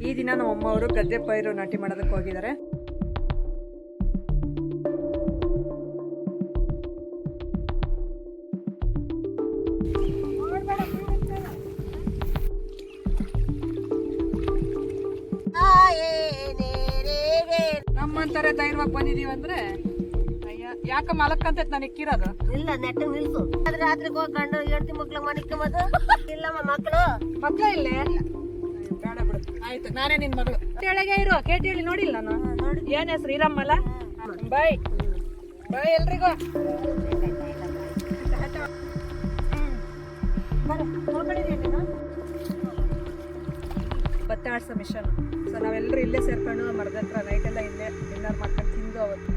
ಈ ದಿನ ನಮ್ಮ ಅಮ್ಮ ಅವರು ಗದ್ದೆ ಪೈರು ನಾಟಿ ಮಾಡೋದಕ್ಕೆ ಹೋಗಿದ್ದಾರೆ. ನಮ್ಮಂತಾರೆ ಧೈರ್ಯವಾಗಿ ಬಂದಿದೀವಿ ಅಂದ್ರೆ ಯಾಕ ಮಲಕ್ಕಂತ ನಾನು ಇಕ್ಕಿರೋದು ಇಲ್ಲ ನೆಟ್ಟ ನಿಲ್ಸು ರಾತ್ರಿಗೆ ಹೋಗಿ ಗಂಡು ಹೆಂಡತಿ ಮಕ್ಳು ಮನಿಕ್ಕಮದು ಇಲ್ಲಮ್ಮ ಮಕ್ಳು ಇಲ್ಲೇ ಬೇಡ ಬಿಡು. ಆಯ್ತು, ನಾನೇ ನಿನ್ ಮಗಳು. ಕೆಳಗೆ ಇರು, ಕೇಟಿ ಹೇಳಿ ನೋಡಿಲ್ಲ ನಾನು. ಏನ್ ಹೆಸರು? ಇರಮ್ಮಲ್ಲ. ಬಾಯ್ ಬಾಯ್ ಎಲ್ರಿಗೂ. ಭತ್ತ ಆಡ್ಸೋ ಮಿಷನ್. ಸೊ ನಾವೆಲ್ಲರೂ ಇಲ್ಲೇ ಸೇರ್ಕೊಂಡು ಮರದ ಹತ್ರ ನೈಟ್ ಎಲ್ಲ ಇಲ್ಲೇ ಡಿನ್ನರ್ ಮಾಡ್ಕೊಂಡು ತಿಂದು ಅವತ್ತು.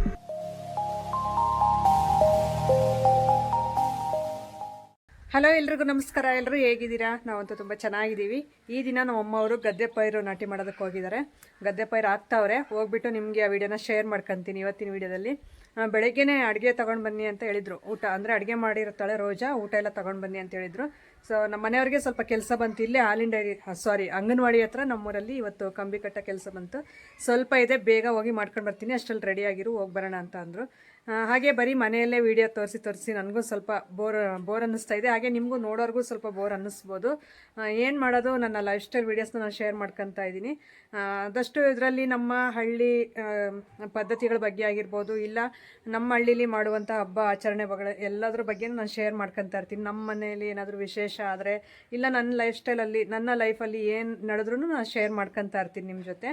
ಹಲೋ ಎಲ್ರಿಗೂ ನಮಸ್ಕಾರ. ಎಲ್ಲರೂ ಹೇಗಿದ್ದೀರಾ? ನಾವಂತೂ ತುಂಬ ಚೆನ್ನಾಗಿದ್ದೀವಿ. ಈ ದಿನ ನಮ್ಮ ಅಮ್ಮ ಅವರು ಗದ್ದೆ ಪೈರು ನಾಟಿ ಮಾಡೋದಕ್ಕೆ ಹೋಗಿದ್ದಾರೆ. ಗದ್ದೆ ಪೈರು ಹಾಕ್ತಾವ್ರೆ. ಹೋಗ್ಬಿಟ್ಟು ನಿಮಗೆ ಆ ವಿಡಿಯೋನ ಶೇರ್ ಮಾಡ್ಕೊತೀನಿ ಇವತ್ತಿನ ವಿಡಿಯೋದಲ್ಲಿ. ಬೆಳಗ್ಗೆನೇ ಅಡುಗೆ ತೊಗೊಂಡು ಬನ್ನಿ ಅಂತ ಹೇಳಿದರು. ಊಟ ಅಂದರೆ ಅಡುಗೆ ಮಾಡಿರ್ತಾಳೆ ರೋಜಾ, ಊಟ ಎಲ್ಲ ತೊಗೊಂಡು ಬನ್ನಿ ಅಂತ ಹೇಳಿದರು. ಸೊ ನಮ್ಮ ಮನೆಯವ್ರಿಗೆ ಸ್ವಲ್ಪ ಕೆಲಸ ಬಂತು. ಇಲ್ಲೇ ಹಾಲಿನ ಡೈರಿ ಅಂಗನವಾಡಿ ಹತ್ರ ನಮ್ಮೂರಲ್ಲಿ ಇವತ್ತು ಕಂಬಿ ಕಟ್ಟ ಕೆಲಸ ಬಂತು. ಸ್ವಲ್ಪ ಇದೆ, ಬೇಗ ಹೋಗಿ ಮಾಡ್ಕೊಂಡು ಬರ್ತೀನಿ, ಅಷ್ಟರಲ್ಲಿ ರೆಡಿಯಾಗಿರು, ಹೋಗಿ ಬರೋಣ ಅಂತ ಅಂದರು. ಹಾಗೆ ಬರೀ ಮನೆಯಲ್ಲೇ ವೀಡಿಯೋ ತೋರಿಸಿ ನನಗೂ ಸ್ವಲ್ಪ ಬೋರ್ ಅನ್ನಿಸ್ತಾ ಇದೆ. ಹಾಗೆ ನಿಮಗೂ ನೋಡೋರ್ಗೂ ಸ್ವಲ್ಪ ಬೋರ್ ಅನ್ನಿಸ್ಬೋದು. ಏನು ಮಾಡೋದು, ನನ್ನ ಲೈಫ್ ಸ್ಟೈಲ್ ವೀಡಿಯೋಸ್ನ ನಾನು ಶೇರ್ ಮಾಡ್ಕೊತಾ ಇದ್ದೀನಿ. ಆದಷ್ಟು ಇದರಲ್ಲಿ ನಮ್ಮ ಹಳ್ಳಿ ಪದ್ಧತಿಗಳ ಬಗ್ಗೆ ಆಗಿರ್ಬೋದು, ಇಲ್ಲ ನಮ್ಮ ಹಳ್ಳೀಲಿ ಮಾಡುವಂಥ ಹಬ್ಬ ಆಚರಣೆಗಳು ಎಲ್ಲದ್ರ ಬಗ್ಗೆ ನಾನು ಶೇರ್ ಮಾಡ್ಕೊತಾ ಇರ್ತೀನಿ. ನಮ್ಮ ಮನೆಯಲ್ಲಿ ಏನಾದರೂ ವಿಶೇಷ ಆದರೆ, ಇಲ್ಲ ನನ್ನ ಲೈಫ್ ಸ್ಟೈಲಲ್ಲಿ ನನ್ನ ಲೈಫಲ್ಲಿ ಏನು ನಡೆದ್ರೂ ನಾನು ಶೇರ್ ಮಾಡ್ಕೊತಾ ಇರ್ತೀನಿ ನಿಮ್ಮ ಜೊತೆ.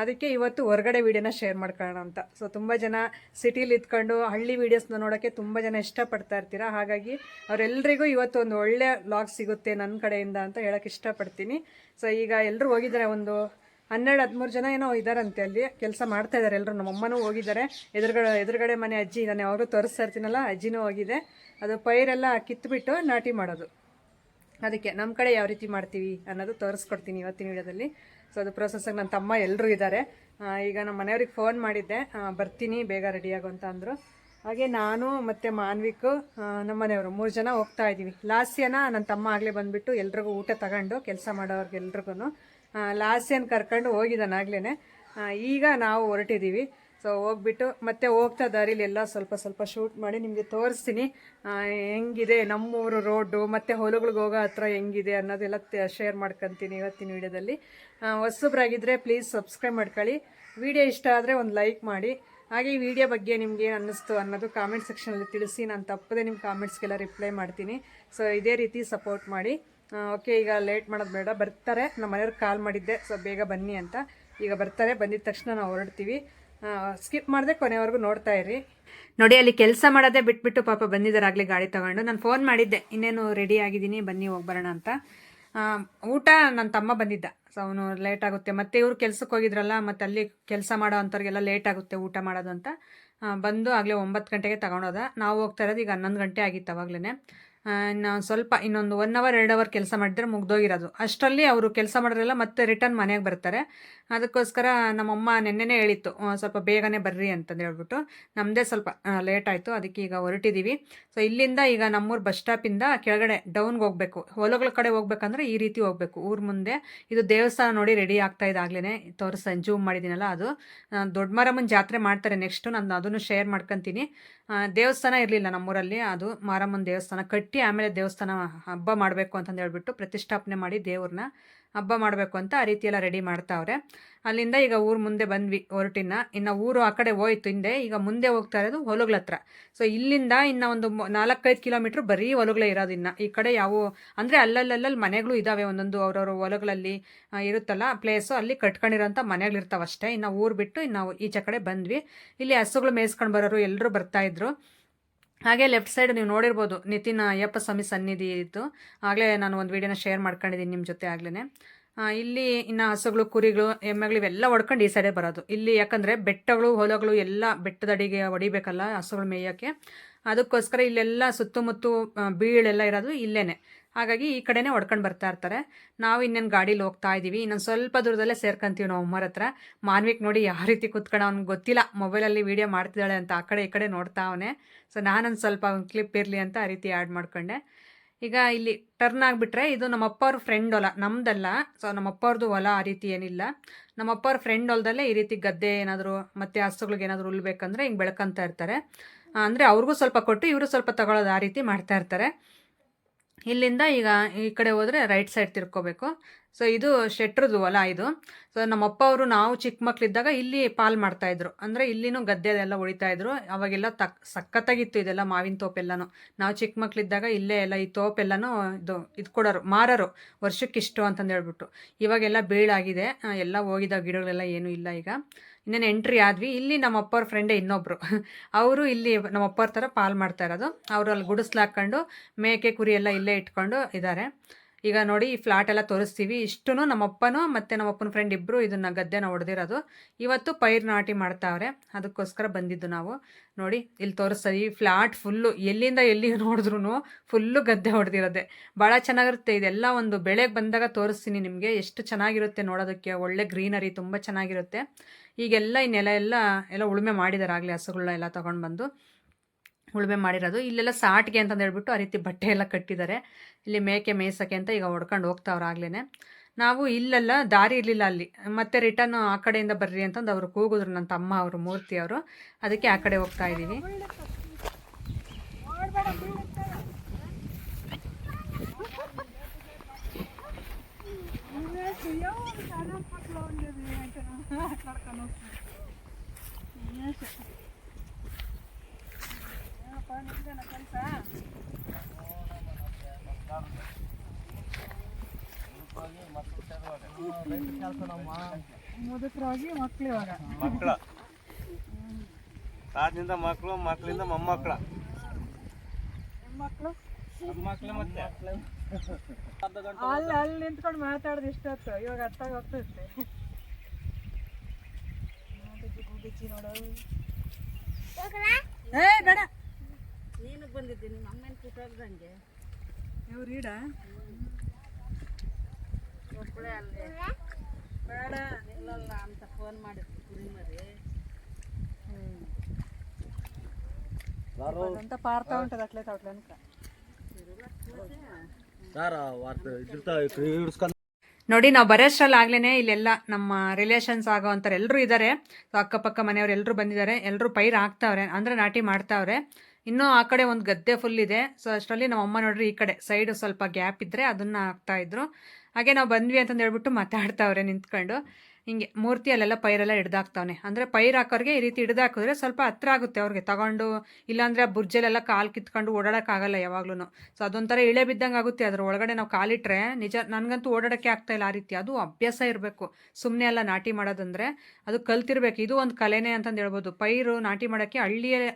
ಅದಕ್ಕೆ ಇವತ್ತು ಹೊರಗಡೆ ವೀಡಿಯೋನ ಶೇರ್ ಮಾಡ್ಕೊಳ್ಳೋಣ ಅಂತ. ಸೊ ತುಂಬ ಜನ ಸಿಟಿಲಿ ಇದ್ಕೊಂಡು ಹಳ್ಳಿ ವೀಡಿಯೋಸ್ನ ನೋಡೋಕ್ಕೆ ತುಂಬ ಜನ ಇಷ್ಟಪಡ್ತಾ ಇರ್ತೀರ. ಹಾಗಾಗಿ ಅವರೆಲ್ಲರಿಗೂ ಇವತ್ತು ಒಂದು ಒಳ್ಳೆ ವ್ಲಾಗ್ ಸಿಗುತ್ತೆ ನನ್ನ ಕಡೆಯಿಂದ ಅಂತ ಹೇಳೋಕ್ಕೆ ಇಷ್ಟಪಡ್ತೀನಿ. ಸೊ ಈಗ ಎಲ್ಲರೂ ಹೋಗಿದ್ದಾರೆ, ಒಂದು 12-13 ಜನ ಏನೋ ಇದ್ದಾರಂತೆ, ಅಲ್ಲಿ ಕೆಲಸ ಮಾಡ್ತಾ ಇದ್ದಾರೆ ಎಲ್ಲರೂ. ನಮ್ಮಮ್ಮನೂ ಹೋಗಿದ್ದಾರೆ. ಎದುರುಗಡೆ ಮನೆ ಅಜ್ಜಿ ನಾನು ಯಾವಾಗಲೂ ತೋರಿಸ್ತಾ ಇರ್ತೀನಲ್ಲ, ಅಜ್ಜಿನೂ ಹೋಗಿದೆ. ಅದು ಪೈರೆಲ್ಲ ಕಿತ್ತುಬಿಟ್ಟು ನಾಟಿ ಮಾಡೋದು. ಅದಕ್ಕೆ ನಮ್ಮ ಕಡೆ ಯಾವ ರೀತಿ ಮಾಡ್ತೀವಿ ಅನ್ನೋದು ತೋರಿಸ್ಕೊಡ್ತೀನಿ ಇವತ್ತಿನ ವಿಡಿಯೋದಲ್ಲಿ. ಸೊ ಅದು ಪ್ರೊಸೆಸ್ಸಾಗಿ ನನ್ನ ತಮ್ಮ ಎಲ್ಲರೂ ಇದ್ದಾರೆ. ಈಗ ನಮ್ಮ ಮನೆಯವ್ರಿಗೆ ಫೋನ್ ಮಾಡಿದ್ದೆ, ಬರ್ತೀನಿ ಬೇಗ ರೆಡಿಯಾಗು ಅಂತ ಅಂದರು. ಹಾಗೆ ನಾನು ಮತ್ತು ಮಾನ್ವಿಕ್, ನಮ್ಮ ಮನೆಯವರು 3 ಜನ ಹೋಗ್ತಾ ಇದ್ದೀವಿ. ಲಾಸ್ಯನ ನನ್ನ ತಮ್ಮ ಆಗಲೇ ಬಂದುಬಿಟ್ಟು ಎಲ್ರಿಗೂ ಊಟ ತಗೊಂಡು ಕೆಲಸ ಮಾಡೋರ್ಗೆಲ್ರಿಗೂ ಲಾಸ್ಯನ ಕರ್ಕೊಂಡು ಹೋಗಿದ್ದಾನಾಗ್ಲೇ. ಈಗ ನಾವು ಹೊರಟಿದ್ದೀವಿ. ಸೊ ಹೋಗ್ಬಿಟ್ಟು ಮತ್ತೆ ಹೋಗ್ತಾ ದಾರಿಲಿ ಎಲ್ಲ ಸ್ವಲ್ಪ ಶೂಟ್ ಮಾಡಿ ನಿಮಗೆ ತೋರಿಸ್ತೀನಿ. ಹೆಂಗಿದೆ ನಮ್ಮೂರು ರೋಡು ಮತ್ತು ಹೊಲಗಳಿಗೆ ಹೋಗೋ ಹತ್ರ ಹೆಂಗಿದೆ ಅನ್ನೋದೆಲ್ಲ ಶೇರ್ ಮಾಡ್ಕೊತೀನಿ ಇವತ್ತಿನ ವೀಡಿಯೋದಲ್ಲಿ. ಹೊಸಬ್ರಾಗಿದ್ದರೆ ಪ್ಲೀಸ್ ಸಬ್ಸ್ಕ್ರೈಬ್ ಮಾಡ್ಕೊಳ್ಳಿ. ವಿಡಿಯೋ ಇಷ್ಟ ಆದರೆ ಒಂದು ಲೈಕ್ ಮಾಡಿ. ಹಾಗೆ ಈ ವಿಡಿಯೋ ಬಗ್ಗೆ ನಿಮ್ಗೆ ಏನು ಅನ್ನಿಸ್ತು ಅನ್ನೋದು ಕಾಮೆಂಟ್ ಸೆಕ್ಷನಲ್ಲಿ ತಿಳಿಸಿ. ನಾನು ತಪ್ಪದೆ ನಿಮ್ಮ ಕಾಮೆಂಟ್ಸ್ಗೆಲ್ಲ ರಿಪ್ಲೈ ಮಾಡ್ತೀನಿ. ಸೊ ಇದೇ ರೀತಿ ಸಪೋರ್ಟ್ ಮಾಡಿ. ಓಕೆ, ಈಗ ಲೇಟ್ ಮಾಡೋದು ಬೇಡ, ಬರ್ತಾರೆ. ನಮ್ಮ ಮನೆಯವ್ರಿಗೆ ಕಾಲ್ ಮಾಡಿದ್ದೆ, ಸೊ ಬೇಗ ಬನ್ನಿ ಅಂತ. ಈಗ ಬರ್ತಾರೆ, ಬಂದಿದ ತಕ್ಷಣ ನಾವು ಹೊರಡ್ತೀವಿ. ಸ್ಕಿಪ್ ಮಾಡಿದೆ, ಕೊನೆವರೆಗೂ ನೋಡ್ತಾ ಇರಿ. ನೋಡಿ, ಅಲ್ಲಿ ಕೆಲಸ ಮಾಡೋದೇ ಬಿಟ್ಬಿಟ್ಟು ಪಾಪ ಬಂದಿದ್ದಾರೆ ಆಗಲೇ ಗಾಡಿ ತಗೊಂಡು. ನಾನು ಫೋನ್ ಮಾಡಿದ್ದೆ, ಇನ್ನೇನು ರೆಡಿ ಆಗಿದ್ದೀನಿ, ಬನ್ನಿ ಹೋಗಿ ಬರೋಣ ಅಂತ. ಊಟ ನನ್ನ ತಮ್ಮ ಬಂದಿದ್ದ, ಸೊ ಅವನು ಲೇಟ್ ಆಗುತ್ತೆ. ಮತ್ತು ಇವರು ಕೆಲ್ಸಕ್ಕೆ ಹೋಗಿದ್ರಲ್ಲ, ಮತ್ತು ಅಲ್ಲಿ ಕೆಲಸ ಮಾಡೋ ಅಂಥವ್ರಿಗೆಲ್ಲ ಲೇಟ್ ಆಗುತ್ತೆ ಊಟ ಮಾಡೋದು ಅಂತ ಬಂದು ಆಗಲೇ 9 ಗಂಟೆಗೆ ತಗೊಂಡೋದ. ನಾವು ಹೋಗ್ತಾ ಇರೋದು ಈಗ 11 ಗಂಟೆ ಆಗಿತ್ತು ಅವಾಗಲೇ. ನಾವು ಸ್ವಲ್ಪ ಇನ್ನೊಂದು 1 ಅವರ್ 2 ಅವರ್ ಕೆಲಸ ಮಾಡಿದ್ರೆ ಮುಗ್ದೋಗಿರೋದು. ಅಷ್ಟರಲ್ಲಿ ಅವರು ಕೆಲಸ ಮಾಡೋರೆಲ್ಲ ಮತ್ತೆ ರಿಟರ್ನ್ ಮನೆಗೆ ಬರ್ತಾರೆ. ಅದಕ್ಕೋಸ್ಕರ ನಮ್ಮಮ್ಮ ನೆನ್ನೆನೇ ಹೇಳಿತ್ತು ಸ್ವಲ್ಪ ಬೇಗನೆ ಬರ್ರಿ ಅಂತಂದು ಹೇಳ್ಬಿಟ್ಟು. ನಮ್ಮದೇ ಸ್ವಲ್ಪ ಲೇಟ್ ಆಯಿತು, ಅದಕ್ಕೆ ಈಗ ಹೊರಟಿದ್ದೀವಿ. ಸೊ ಇಲ್ಲಿಂದ ಈಗ ನಮ್ಮೂರು ಬಸ್ ಸ್ಟಾಪಿಂದ ಕೆಳಗಡೆ ಡೌನ್ಗೆ ಹೋಗಬೇಕು. ಹೊಲಗಳ ಕಡೆ ಹೋಗ್ಬೇಕಂದ್ರೆ ಈ ರೀತಿ ಹೋಗಬೇಕು ಊರ ಮುಂದೆ. ಇದು ದೇವಸ್ಥಾನ ನೋಡಿ ರೆಡಿ ಆಗ್ತಾ ಇದ್ದಾಗಲೇ ಜೂಮ್ ಮಾಡಿದ್ದೀನಲ್ಲ, ಅದು ದೊಡ್ಡ ಮಾರಮ್ಮನ ಜಾತ್ರೆ ಮಾಡ್ತಾರೆ ನೆಕ್ಸ್ಟು. ನಾನು ಅದನ್ನು ಶೇರ್ ಮಾಡ್ಕೊತೀನಿ. ದೇವಸ್ಥಾನ ಇರಲಿಲ್ಲ ನಮ್ಮೂರಲ್ಲಿ, ಅದು ಮಾರಮ್ಮನ ದೇವಸ್ಥಾನ ಕಟ್ಟಿ ಆಮೇಲೆ ದೇವಸ್ಥಾನ ಹಬ್ಬ ಮಾಡಬೇಕು ಅಂತಂದು ಹೇಳ್ಬಿಟ್ಟು ಪ್ರತಿಷ್ಠಾಪನೆ ಮಾಡಿ ದೇವ್ರನ್ನ ಹಬ್ಬ ಮಾಡಬೇಕು ಅಂತ ಆ ರೀತಿ ಎಲ್ಲ ರೆಡಿ ಮಾಡ್ತಾವ್ರೆ. ಅಲ್ಲಿಂದ ಈಗ ಊರು ಮುಂದೆ ಬಂದ್ವಿ ಹೊರಟಿನ. ಇನ್ನು ಊರು ಆ ಕಡೆ ಹೋಯ್ತು ಹಿಂದೆ, ಈಗ ಮುಂದೆ ಹೋಗ್ತಾ ಇರೋದು ಹೊಲಗಳ ಹತ್ರ. ಸೊ ಇಲ್ಲಿಂದ ಇನ್ನು ಒಂದು 4-5 ಕಿಲೋಮೀಟ್ರ್ ಬರೀ ಹೊಲಗಳೇ ಇರೋದು. ಇನ್ನು ಈ ಕಡೆ ಯಾವ ಅಂದರೆ ಅಲ್ಲಲ್ಲಿ ಮನೆಗಳು ಇದ್ದಾವೆ, ಒಂದೊಂದು ಅವ್ರವ್ರ ಹೊಲಗಳಲ್ಲಿ ಇರುತ್ತಲ್ಲ ಪ್ಲೇಸು, ಅಲ್ಲಿ ಕಟ್ಕೊಂಡಿರೋಂಥ ಮನೆಗಳಿರ್ತಾವಷ್ಟೇ. ಇನ್ನು ಊರು ಬಿಟ್ಟು ಇನ್ನು ಈಚೆ ಕಡೆ ಬಂದ್ವಿ. ಇಲ್ಲಿ ಹಸುಗಳು ಮೇಯಿಸ್ಕೊಂಡು ಬರೋರು ಎಲ್ಲರೂ ಬರ್ತಾಯಿದ್ರು. ಹಾಗೆ ಲೆಫ್ಟ್ ಸೈಡ್ ನೀವು ನೋಡಿರ್ಬೋದು ನಿತಿನ್ ಅಯ್ಯಪ್ಪ ಸ್ವಾಮಿ ಸನ್ನಿಧಿ ಇತ್ತು. ಆಗಲೇ ನಾನು ಒಂದು ವೀಡಿಯೋನ ಶೇರ್ ಮಾಡ್ಕೊಂಡಿದ್ದೀನಿ ನಿಮ್ಮ ಜೊತೆ ಆಗಲೇ. ಇಲ್ಲಿ ಇನ್ನು ಹಸುಗಳು, ಕುರಿಗಳು, ಎಮ್ಮೆಗಳು ಇವೆಲ್ಲ ಹೊಡ್ಕೊಂಡು ಈ ಸೈಡೇ ಬರೋದು. ಇಲ್ಲಿ ಯಾಕಂದರೆ ಬೆಟ್ಟಗಳು, ಹೊಲಗಳು ಎಲ್ಲ ಬೆಟ್ಟದಡಿಗೆ ಹೊಡಿಬೇಕಲ್ಲ ಹಸುಗಳು ಮೇಯೋಕ್ಕೆ. ಅದಕ್ಕೋಸ್ಕರ ಇಲ್ಲೆಲ್ಲ ಸುತ್ತಮುತ್ತ ಬೀಳೆಲ್ಲ ಇರೋದು ಇಲ್ಲೇ. ಹಾಗಾಗಿ ಈ ಕಡೆನೇ ಹೊಡ್ಕೊಂಡು ಬರ್ತಾ ಇರ್ತಾರೆ. ನಾವು ಇನ್ನೇನು ಗಾಡೀಲಿ ಹೋಗ್ತಾ ಇದ್ದೀವಿ. ಇನ್ನೊಂದು ಸ್ವಲ್ಪ ದೂರದಲ್ಲೇ ಸೇರ್ಕೊಂತೀವಿ ನಾವು ಅಮ್ಮರ ಹತ್ರ. ಮಾನ್ವಿಕ್ ನೋಡಿ ಯಾವ ರೀತಿ ಕೂತ್ಕೊಂಡು ಅವ್ನಿಗೆ ಗೊತ್ತಿಲ್ಲ ಮೊಬೈಲಲ್ಲಿ ವೀಡಿಯೋ ಮಾಡ್ತಿದ್ದಾಳೆ ಅಂತ, ಆ ಕಡೆ ಈ ಕಡೆ ನೋಡ್ತಾ ಅವನೇ. ಸೊ ನಾನೊಂದು ಸ್ವಲ್ಪ ಒಂದು ಕ್ಲಿಪ್ ಇರಲಿ ಅಂತ ಆ ರೀತಿ ಆ್ಯಡ್ ಮಾಡ್ಕೊಂಡೆ. ಈಗ ಇಲ್ಲಿ ಟರ್ನ್ ಆಗಿಬಿಟ್ರೆ ಇದು ನಮ್ಮಪ್ಪ ಅವ್ರ ಫ್ರೆಂಡ್ ಹೊಲ, ನಮ್ದಲ್ಲ. ಸೊ ನಮ್ಮಪ್ಪ ಅವ್ರದ್ದು ಹೊಲ ಆ ರೀತಿ ಏನಿಲ್ಲ. ನಮ್ಮಪ್ಪ ಅವ್ರ ಫ್ರೆಂಡ್ ಹೊಲದಲ್ಲೇ ಈ ರೀತಿ ಗದ್ದೆ ಏನಾದರೂ ಮತ್ತು ಹಸುಗಳಿಗೆ ಏನಾದರೂ ಉಳ್ಬೇಕಂದ್ರೆ ಹಿಂಗೆ ಬೆಳ್ಕೊಂತ ಇರ್ತಾರೆ. ಅಂದರೆ ಅವ್ರಿಗೂ ಸ್ವಲ್ಪ ಕೊಟ್ಟು ಇವರು ಸ್ವಲ್ಪ ತಗೊಳ್ಳೋದು ಆ ರೀತಿ ಮಾಡ್ತಾ ಇರ್ತಾರೆ. ಇಲ್ಲಿಂದ ಈಗ ಈ ಕಡೆ ಹೋದರೆ ರೈಟ್ ಸೈಡ್ ತಿರ್ಕೋಬೇಕು. ಸೊ ಇದು ಶೆಟ್ರದ್ದು ಹೊಲ ಇದು. ಸೊ ನಮ್ಮಪ್ಪ ಅವರು ನಾವು ಚಿಕ್ಕ ಮಕ್ಕಳಿದ್ದಾಗ ಇಲ್ಲಿ ಪಾಲ್ ಮಾಡ್ತಾಯಿದ್ರು. ಅಂದರೆ ಇಲ್ಲಿನೂ ಗದ್ದೆದೆಲ್ಲ ಹೊಡಿತಾಯಿದ್ರು. ಅವಾಗೆಲ್ಲ ಸಖತ್ತಾಗಿತ್ತು ಇದೆಲ್ಲ, ಮಾವಿನ ತೋಪೆಲ್ಲನೂ. ನಾವು ಚಿಕ್ಕ ಮಕ್ಕಳಿದ್ದಾಗ ಇಲ್ಲೇ ಎಲ್ಲ ಈ ತೋಪೆಲ್ಲನೂ ಇದು ಕೊಡೋರು, ಮಾರೋರು, ವರ್ಷಕ್ಕಿಷ್ಟು ಅಂತಂದು ಹೇಳ್ಬಿಟ್ಟು. ಇವಾಗೆಲ್ಲ ಬೀಳಾಗಿದೆ, ಎಲ್ಲ ಹೋಗಿದ್ದಾವೆ ಗಿಡಗಳೆಲ್ಲ, ಏನೂ ಇಲ್ಲ ಈಗ. ಇನ್ನೇನು ಎಂಟ್ರಿ ಆದ್ವಿ. ಇಲ್ಲಿ ನಮ್ಮ ಅಪ್ಪವ್ರ ಫ್ರೆಂಡೇ ಇನ್ನೊಬ್ಬರು, ಅವರು ಇಲ್ಲಿ ನಮ್ಮ ಅಪ್ಪವ್ರ ಥರ ಪಾಲ್ ಮಾಡ್ತಾ ಇರೋದು. ಅವರು ಅಲ್ಲಿ ಗುಡಿಸ್ಲು ಹಾಕ್ಕೊಂಡು ಮೇಕೆ ಕುರಿ ಎಲ್ಲ ಇಲ್ಲೇ ಇಟ್ಕೊಂಡು ಇದ್ದಾರೆ. ಈಗ ನೋಡಿ ಈ ಫ್ಲಾಟ್ ಎಲ್ಲ ತೋರಿಸ್ತೀವಿ. ಇಷ್ಟು ನಮ್ಮಪ್ಪನೂ ಮತ್ತು ನಮ್ಮಪ್ಪನ ಫ್ರೆಂಡ್ ಇಬ್ಬರು ಇದನ್ನು ಗದ್ದೆನ ಹೊಡೆದಿರೋದು. ಇವತ್ತು ಪೈರು ನಾಟಿ ಮಾಡ್ತಾವ್ರೆ, ಅದಕ್ಕೋಸ್ಕರ ಬಂದಿದ್ದು ನಾವು. ನೋಡಿ ಇಲ್ಲಿ ತೋರಿಸ್ತೀವಿ, ಈ ಫ್ಲಾಟ್ ಫುಲ್ಲು ಎಲ್ಲಿಂದ ಎಲ್ಲಿ ನೋಡಿದ್ರು ಫುಲ್ಲು ಗದ್ದೆ ಹೊಡೆದಿರೋದೆ. ಭಾಳ ಚೆನ್ನಾಗಿರುತ್ತೆ. ಇದೆಲ್ಲ ಒಂದು ಬೆಳೆಗೆ ಬಂದಾಗ ತೋರಿಸ್ತೀನಿ ನಿಮಗೆ, ಎಷ್ಟು ಚೆನ್ನಾಗಿರುತ್ತೆ ನೋಡೋದಕ್ಕೆ. ಒಳ್ಳೆ ಗ್ರೀನರಿ, ತುಂಬ ಚೆನ್ನಾಗಿರುತ್ತೆ. ಈಗೆಲ್ಲ ಈ ನೆಲ ಎಲ್ಲ ಉಳುಮೆ ಮಾಡಿದ್ದಾರೆ ಆಗಲೇ, ಹಸುಗಳನ್ನೆಲ್ಲ ತೊಗೊಂಡು ಬಂದು ಉಳುಮೆ ಮಾಡಿರೋದು. ಇಲ್ಲೆಲ್ಲ ಸಾಟಿಗೆ ಅಂತಂದು ಹೇಳ್ಬಿಟ್ಟು ಆ ರೀತಿ ಬಟ್ಟೆ ಎಲ್ಲ ಕಟ್ಟಿದ್ದಾರೆ. ಇಲ್ಲಿ ಮೇಕೆ ಮೇಯ್ಸೋಕ್ಕೆ ಅಂತ ಈಗ ಹೊಡ್ಕೊಂಡು ಹೋಗ್ತಾವ್ರು ಆಗ್ಲೇ. ನಾವು ಇಲ್ಲೆಲ್ಲ ದಾರಿ ಇರಲಿಲ್ಲ ಅಲ್ಲಿ, ಮತ್ತೆ ರಿಟರ್ನ್ ಆ ಕಡೆಯಿಂದ ಬರ್ರಿ ಅಂತಂದು ಅವರು ಕೂಗಿದ್ರು, ನನ್ನ ತಮ್ಮ ಅವರು, ಮೂರ್ತಿ ಅವರು. ಅದಕ್ಕೆ ಆ ಕಡೆ ಹೋಗ್ತಾ ಇದ್ದೀವಿ. ಮುದುಕರಾಗಿ ಮಕ್ಕಳು, ಇವಾಗ ಮಕ್ಕಳ ತಾತನಿಂದ ಮಕ್ಕಳು, ಮಕ್ಕಳಿಂದ ಮೊಮ್ಮಕ್ಕಳ, ಮಕ್ಕಳು ಮೊಮ್ಮಕ್ಕಳು. ಮತ್ತೆ ಅಲ್ಲಿ ನಿಂತ್ಕೊಂಡು ಮಾತಾಡೋದು ಇಷ್ಟೊತ್ತು, ಇವಾಗ ಅರ್ಥಾಗ ಹೋಗ್ತೈತೆ. ಏ ಬೇಡ, ನೀನು ಬಂದಿದ್ದೀನಿ ನಮ್ಮ ಅಮ್ಮನ ಕೂತಾಗ್ದಂಗೆ ಇವ್ರು ಈಡ ಒಬ್ಬಳೇ ಅಲ್ಲಿ ಬೇಡ ಇಲ್ಲಲ್ಲ ಅಂತ ಫೋನ್ ಮಾಡಿದ್ವಿ ಕುರಿ ಮರಿ ಅಂತ ಪಾರ್ತಾ ಉಂಟದ ಅಟ್ಲೆ ತೌಟ್ಲೆ ಅಂತ. ನೋಡಿ ನಾವು ಬರೋಷ್ಟ್ರಲ್ಲಿ ಆಗ್ಲೇ ಇಲ್ಲೆಲ್ಲ ನಮ್ಮ ರಿಲೇಷನ್ಸ್ ಆಗೋ ಅಂತಾರೆ ಎಲ್ಲರೂ ಇದ್ದಾರೆ. ಅಕ್ಕಪಕ್ಕ ಮನೆಯವ್ರು ಎಲ್ಲರೂ ಬಂದಿದ್ದಾರೆ. ಎಲ್ಲರೂ ಪೈರು ಹಾಕ್ತಾವ್ರೆ, ಅಂದರೆ ನಾಟಿ ಮಾಡ್ತಾವ್ರೆ. ಇನ್ನೂ ಆ ಕಡೆ ಒಂದು ಗದ್ದೆ ಫುಲ್ ಇದೆ. ಸೊ ಅಷ್ಟರಲ್ಲಿ ನಮ್ಮ ಅಮ್ಮ ನೋಡ್ರಿ ಈ ಕಡೆ ಸೈಡು ಸ್ವಲ್ಪ ಗ್ಯಾಪ್ ಇದ್ದರೆ ಅದನ್ನು ಹಾಕ್ತಾಯಿದ್ರು. ಹಾಗೆ ನಾವು ಬಂದ್ವಿ ಅಂತಂದು ಹೇಳ್ಬಿಟ್ಟು ಮಾತಾಡ್ತಾವ್ರೆ ನಿಂತ್ಕೊಂಡು. ಹಿಂಗೆ ಮೂರ್ತಿ ಅಲ್ಲೆಲ್ಲ ಪೈರೆಲ್ಲ ಹಿಡ್ದಾಕ್ತಾವನೆ. ಅಂದರೆ ಪೈರು ಹಾಕೋರಿಗೆ ಈ ರೀತಿ ಹಿಡ್ದಾಕಿದ್ರೆ ಸ್ವಲ್ಪ ಹತ್ರ ಆಗುತ್ತೆ ಅವ್ರಿಗೆ ತಗೊಂಡು. ಇಲ್ಲಾಂದರೆ ಆ ಬುರ್ಜಲೆಲ್ಲ ಕಾಲು ಕಿತ್ಕೊಂಡು ಓಡಾಡೋಕ್ಕಾಗಲ್ಲ ಯಾವಾಗ್ಲೂ. ಸೊ ಅದೊಂಥರ ಇಳೆ ಬಿದ್ದಂಗೆ ಆಗುತ್ತೆ. ಅದ್ರ ಒಳಗಡೆ ನಾವು ಕಾಲಿಟ್ರೆ ನಿಜ ನನಗಂತೂ ಓಡಾಡೋಕ್ಕೆ ಆಗ್ತಾಯಿಲ್ಲ ಆ ರೀತಿ. ಅದು ಅಭ್ಯಾಸ ಇರಬೇಕು, ಸುಮ್ಮನೆ ಎಲ್ಲ ನಾಟಿ ಮಾಡೋದಂದರೆ ಅದು ಕಲ್ತಿರ್ಬೇಕು. ಇದು ಒಂದು ಕಲೆನೇ ಅಂತಂದು ಹೇಳ್ಬೋದು. ಪೈರು ನಾಟಿ ಮಾಡೋಕ್ಕೆ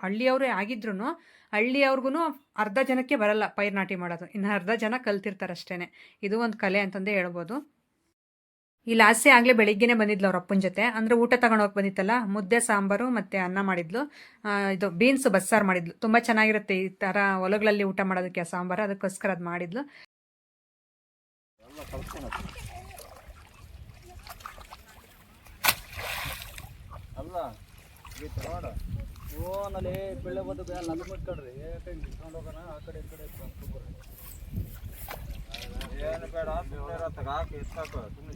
ಹಳ್ಳಿಯವರೇ ಆಗಿದ್ರು ಹಳ್ಳಿಯವ್ರಿಗೂ ಅರ್ಧ ಜನಕ್ಕೆ ಬರಲ್ಲ ಪೈರು ನಾಟಿ ಮಾಡೋದು, ಇನ್ನು ಅರ್ಧ ಜನ ಕಲ್ತಿರ್ತಾರೆ ಅಷ್ಟೇ. ಇದು ಒಂದು ಕಲೆ ಅಂತಂದೇ ಹೇಳ್ಬೋದು. ಈ ಲಾಸ್ಯ ಆಗಲೇ ಬೆಳಿಗ್ಗೆನೇ ಬಂದಿದ್ಲು ಅವ್ರ ಅಪ್ಪನ ಜೊತೆ. ಅಂದರೆ ಊಟ ತಗೊಂಡೋಗಿ ಬಂದಿತ್ತಲ್ಲ, ಮುದ್ದೆ ಸಾಂಬಾರು ಮತ್ತು ಅನ್ನ ಮಾಡಿದ್ಲು. ಇದು ಬೀನ್ಸ್ ಬಸ್ಸಾರು ಮಾಡಿದ್ಲು. ತುಂಬ ಚೆನ್ನಾಗಿರುತ್ತೆ ಈ ಥರ ಹೊಲಗಳಲ್ಲಿ ಊಟ ಮಾಡೋದಕ್ಕೆ ಆ ಸಾಂಬಾರು, ಅದಕ್ಕೋಸ್ಕರ ಅದು ಮಾಡಿದ್ಲು. ಅಲ್ಲ ಓನಲ್ಲಿ ಬೆಳೆ ಬದುಕು ಎಲ್ಲ ಅದು ಮಾಡ್ಕೊಡ್ರಿ, ಇಟ್ಕೊಂಡು ಹೋಗೋಣ ಆ ಕಡೆ ಈ ಕಡೆ ಏನು ಬೇಡ, ಹಾಕಿ ಎಷ್ಟಾಕು ಸುಮ್ಮನೆ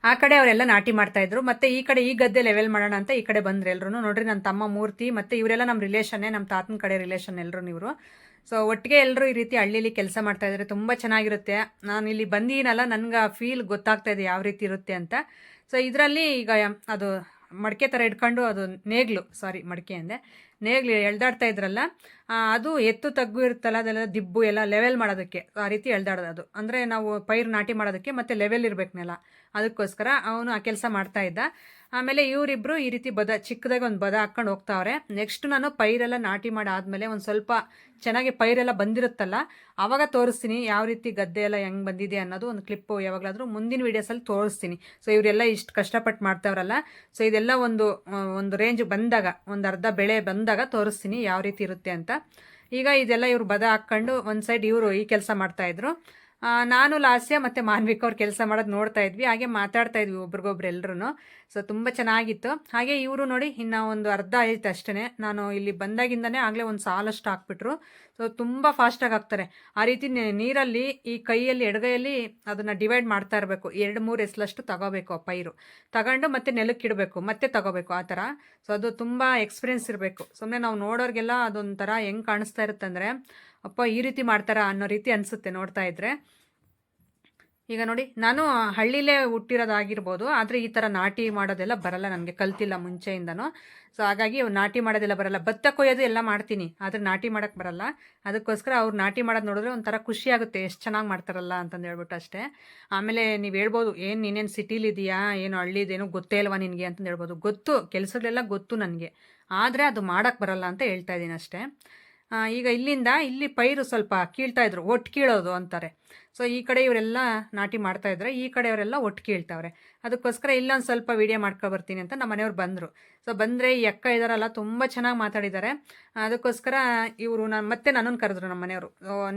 ಆ ಕಡೆ ಅವರೆಲ್ಲ ನಾಟಿ ಮಾಡ್ತಾ ಇದ್ರು. ಮತ್ತೆ ಈ ಕಡೆ ಈ ಗದ್ದೆ ಲೆವೆಲ್ ಮಾಡೋಣ ಅಂತ ಈ ಕಡೆ ಬಂದ್ರು ಎಲ್ಲರೂ. ನೋಡ್ರಿ ನನ್ನ ತಮ್ಮ ಮೂರ್ತಿ ಮತ್ತು ಇವರೆಲ್ಲ ನಮ್ಮ ರಿಲೇಷನ್ನೇ, ನಮ್ಮ ತಾತನ ಕಡೆ ರಿಲೇಷನ್ ಎಲ್ಲರೂ ಇವರು. ಸೊ ಒಟ್ಟಿಗೆ ಎಲ್ಲರೂ ಈ ರೀತಿ ಹಳ್ಳಿಲಿ ಕೆಲಸ ಮಾಡ್ತಾ ಇದ್ದಾರೆ. ತುಂಬ ಚೆನ್ನಾಗಿರುತ್ತೆ. ನಾನು ಇಲ್ಲಿ ಬಂದೀನಲ್ಲ, ನನಗೆ ಆ ಫೀಲ್ ಗೊತ್ತಾಗ್ತಾ ಇದೆ ಯಾವ ರೀತಿ ಇರುತ್ತೆ ಅಂತ. ಸೊ ಇದರಲ್ಲಿ ಈಗ ಅದು ಮಡಿಕೆ ಥರ ಇಟ್ಕೊಂಡು, ಅದು ಮಡಿಕೆ ಅಂದೆ, ನೇಗ್ಲು ಎಳ್ದಾಡ್ತಾ ಇದ್ರಲ್ಲ, ಅದು ಎತ್ತು ತಗ್ಗು ಇರುತ್ತಲ್ಲ, ಅದೆಲ್ಲ ದಿಬ್ಬು ಎಲ್ಲ ಲೆವೆಲ್ ಮಾಡೋದಕ್ಕೆ ಆ ರೀತಿ ಎಳ್ದಾಡೋದು. ಅದು ಅಂದರೆ ನಾವು ಪೈರು ನಾಟಿ ಮಾಡೋದಕ್ಕೆ ಮತ್ತು ಲೆವೆಲ್ ಇರಬೇಕು ನೆಲ, ಅದಕ್ಕೋಸ್ಕರ ಅವನು ಆ ಕೆಲಸ ಮಾಡ್ತಾ ಇದ್ದ. ಆಮೇಲೆ ಇವರಿಬ್ಬರು ಈ ರೀತಿ ಚಿಕ್ಕದಾಗಿ ಒಂದು ಬದ ಹಾಕ್ಕೊಂಡು ಹೋಗ್ತಾವ್ರೆ. ನೆಕ್ಸ್ಟ್ ನಾನು ಪೈರೆಲ್ಲ ನಾಟಿ ಮಾಡಾದ್ಮೇಲೆ ಒಂದು ಸ್ವಲ್ಪ ಚೆನ್ನಾಗಿ ಪೈರೆಲ್ಲ ಬಂದಿರುತ್ತಲ್ಲ, ಆವಾಗ ತೋರಿಸ್ತೀನಿ ಯಾವ ರೀತಿ ಗದ್ದೆ ಎಲ್ಲ ಹೆಂಗೆ ಬಂದಿದೆ ಅನ್ನೋದು. ಒಂದು ಕ್ಲಿಪ್ಪು ಯಾವಾಗಲಾದರೂ ಮುಂದಿನ ವೀಡಿಯೋಸಲ್ಲಿ ತೋರಿಸ್ತೀನಿ. ಸೊ ಇವರೆಲ್ಲ ಇಷ್ಟು ಕಷ್ಟಪಟ್ಟು ಮಾಡ್ತಾವ್ರಲ್ಲ, ಸೊ ಇದೆಲ್ಲ ಒಂದು ರೇಂಜ್ ಬಂದಾಗ, ಒಂದು ಅರ್ಧ ಬೆಳೆ ಬಂದಾಗ ತೋರಿಸ್ತೀನಿ ಯಾವ ರೀತಿ ಇರುತ್ತೆ ಅಂತ. ಈಗ ಇದೆಲ್ಲ ಇವರು ಬದ ಹಾಕ್ಕೊಂಡು ಒಂದು ಸೈಡ್ ಇವರು ಈ ಕೆಲಸ ಮಾಡ್ತಾಯಿದ್ರು. ನಾನು ಲಾಸ್ಯ ಮತ್ತು ಮಾನ್ವಿಕ್ ಅವ್ರು ಕೆಲಸ ಮಾಡೋದು ನೋಡ್ತಾ ಇದ್ವಿ, ಹಾಗೆ ಮಾತಾಡ್ತಾ ಇದ್ವಿ ಒಬ್ರಿಗೊಬ್ರು ಎಲ್ಲರೂ. ಸೊ ತುಂಬ ಚೆನ್ನಾಗಿತ್ತು. ಹಾಗೆ ಇವರು ನೋಡಿ ಇನ್ನು ಒಂದು ಅರ್ಧ ಆಯ್ತು ಅಷ್ಟೇ. ನಾನು ಇಲ್ಲಿ ಬಂದಾಗಿಂದನೇ ಆಗಲೇ ಒಂದು ಸಾಲಷ್ಟು ಹಾಕ್ಬಿಟ್ರು. ಸೊ ತುಂಬ ಫಾಸ್ಟಾಗಿ ಹಾಕ್ತಾರೆ. ಆ ರೀತಿ ನೀರಲ್ಲಿ ಈ ಕೈಯಲ್ಲಿ ಎಡಗೈಯಲ್ಲಿ ಅದನ್ನು ಡಿವೈಡ್ ಮಾಡ್ತಾ ಇರಬೇಕು. 2-3 ಎಸ್ಲಷ್ಟು ತಗೋಬೇಕು ಆ ಪೈರು, ತಗೊಂಡು ಮತ್ತೆ ನೆಲಕ್ಕೆ ಇಡಬೇಕು, ಮತ್ತೆ ತಗೋಬೇಕು ಆ ಥರ. ಸೊ ಅದು ತುಂಬ ಎಕ್ಸ್ಪೀರಿಯೆನ್ಸ್ ಇರಬೇಕು. ಸುಮ್ಮನೆ ನಾವು ನೋಡೋರಿಗೆಲ್ಲ ಅದೊಂಥರ ಹೆಂಗೆ ಕಾಣಿಸ್ತಾ ಇರುತ್ತಂದರೆ ಅಪ್ಪ ಈ ರೀತಿ ಮಾಡ್ತಾರಾ ಅನ್ನೋ ರೀತಿ ಅನಿಸುತ್ತೆ ನೋಡ್ತಾ ಇದ್ರೆ. ಈಗ ನೋಡಿ, ನಾನು ಹಳ್ಳಿಲೇ ಹುಟ್ಟಿರೋದಾಗಿರ್ಬೋದು, ಆದರೆ ಈ ಥರ ನಾಟಿ ಮಾಡೋದೆಲ್ಲ ಬರಲ್ಲ ನನಗೆ, ಕಲ್ತಿಲ್ಲ ಮುಂಚೆಯಿಂದನೂ. ಸೊ ಹಾಗಾಗಿ ನಾಟಿ ಮಾಡೋದೆಲ್ಲ ಬರಲ್ಲ. ಭತ್ತ ಕೊಯ್ಯೋದು ಎಲ್ಲ ಮಾಡ್ತೀನಿ, ಆದರೆ ನಾಟಿ ಮಾಡೋಕ್ಕೆ ಬರಲ್ಲ. ಅದಕ್ಕೋಸ್ಕರ ಅವ್ರು ನಾಟಿ ಮಾಡೋದು ನೋಡಿದ್ರೆ ಒಂಥರ ಖುಷಿ ಆಗುತ್ತೆ, ಎಷ್ಟು ಚೆನ್ನಾಗಿ ಮಾಡ್ತಾರಲ್ಲ ಅಂತಂದು ಹೇಳ್ಬಿಟ್ಟು ಅಷ್ಟೇ. ಆಮೇಲೆ ನೀವು ಹೇಳ್ಬೋದು, ಏನು ನೀನೇನು ಸಿಟಿಲಿದೆಯಾ, ಏನು ಹಳ್ಳಿದೇನು ಗೊತ್ತೇ ಇಲ್ವಾ ನಿನಗೆ ಅಂತಂದು ಹೇಳ್ಬೋದು. ಗೊತ್ತು, ಕೆಲಸಗಳೆಲ್ಲ ಗೊತ್ತು ನನಗೆ, ಆದರೆ ಅದು ಮಾಡೋಕ್ಕೆ ಬರಲ್ಲ ಅಂತ ಹೇಳ್ತಾ ಇದ್ದೀನಿ ಅಷ್ಟೇ. ಈಗ ಇಲ್ಲಿ ಪೈರು ಸ್ವಲ್ಪ ಕೀಳ್ತಾಯಿದ್ರು, ಒಟ್ಟು ಕೀಳೋದು ಅಂತಾರೆ. ಸೊ ಈ ಕಡೆ ಇವರೆಲ್ಲ ನಾಟಿ ಮಾಡ್ತಾಯಿದ್ರೆ, ಈ ಕಡೆಯವರೆಲ್ಲ ಒಟ್ಟು ಕೀಳ್ತಾವ್ರೆ. ಅದಕ್ಕೋಸ್ಕರ ಇಲ್ಲೊಂದು ಸ್ವಲ್ಪ ವೀಡಿಯೋ ಮಾಡ್ಕೊಬರ್ತೀನಿ ಅಂತ ನಮ್ಮ ಮನೆಯವ್ರು ಬಂದರು. ಸೊ ಬಂದರೆ ಈ ಅಕ್ಕ ಇದ್ದಾರಲ್ಲ ತುಂಬ ಚೆನ್ನಾಗಿ ಮಾತಾಡಿದ್ದಾರೆ. ಅದಕ್ಕೋಸ್ಕರ ಇವರು ಮತ್ತೆ ನನ್ನನ್ನು ಕರೆದ್ರು ನಮ್ಮ ಮನೆಯವರು.